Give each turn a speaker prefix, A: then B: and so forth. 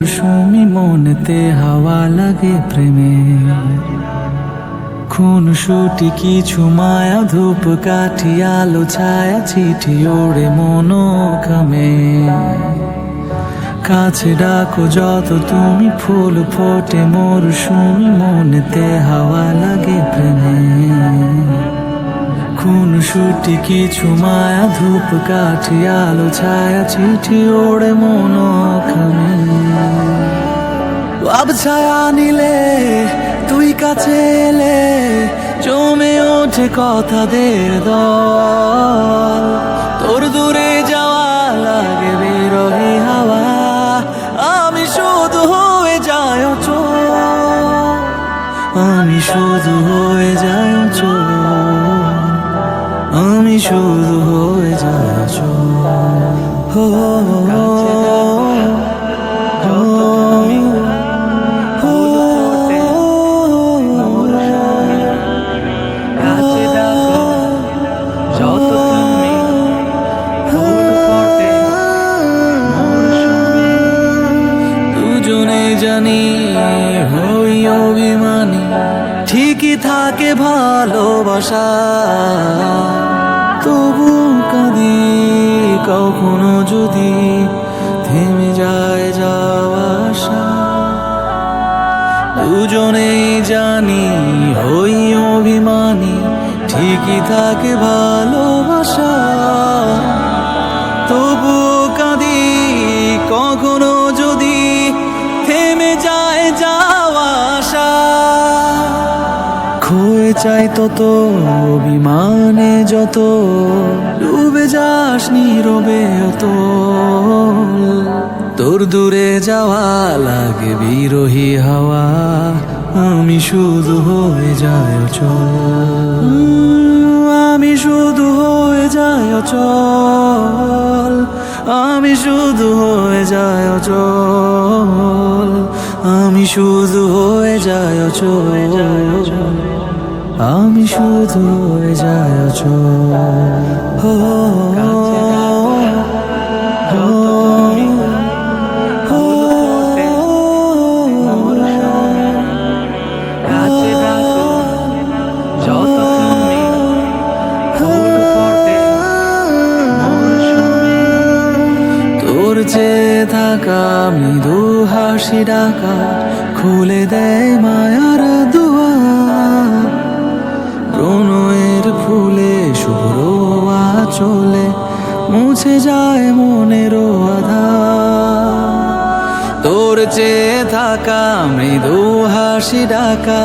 A: সুমি মনেতে হাওয়া লাগে প্রেমে, খুন সুটি কিছু মায়া ধূপ কাঠি আলো ছায়া চিঠি ওড়ে মনোকামে। কাছে ডাকো যত তুমি ফুল ফোটে মোর সুমি মনেতে হাওয়া লাগে প্রেমে, খুন সুটি কিছু মায়া ধূপ কাঠি আলো ছায়া চিঠি ওড়ে মনোকামে। আব ছায়া নিলে তুই কাছে এলে জমে ওঠে কথাদের দল, তোর দূরে যাওয়া লাগে বিরহী হাওয়া, আমি শুধু হয়ে যাই অচল, আমি শুধু হয়ে যাই অচল, আমি শুধু হয়ে যাই অচল। হো জানি হই অভিমানী, ঠিকই থাকে ভালোবাসা, তবু কাঁদি কখনো যদি থেমে যায় যাওয়া আশা। দুজনেই জানি হই অভিমানী, ঠিকই থাকে ভালোবাসা, তবু কাঁদি কখনো যদি থেমে যায় যাওয়া আশা। খোয়ে চাই তত অভিমানে যত, ডুবে যাস নীরবে অত, তোর দূরে যাওয়া লাগে বিরহী হাওয়া, আমি শুধু হয়ে যাই অচল, আমি শুধু হয়ে যাই অচল, আমি শুধু হয়ে যাই অচল, আমি শুধু হয়ে যাই অচল, আমি শুধু হয়ে যাই অচল। হো চেয়ে থাকা মৃদু হাসি ডাকা খুলে দেয় মায়ার দুয়ার, প্রণয়ের ফুলে শুভ্র আঁচলে মুছে যায় মনের আধার। তোর চেয়ে থাকা মৃদু হাসি ডাকা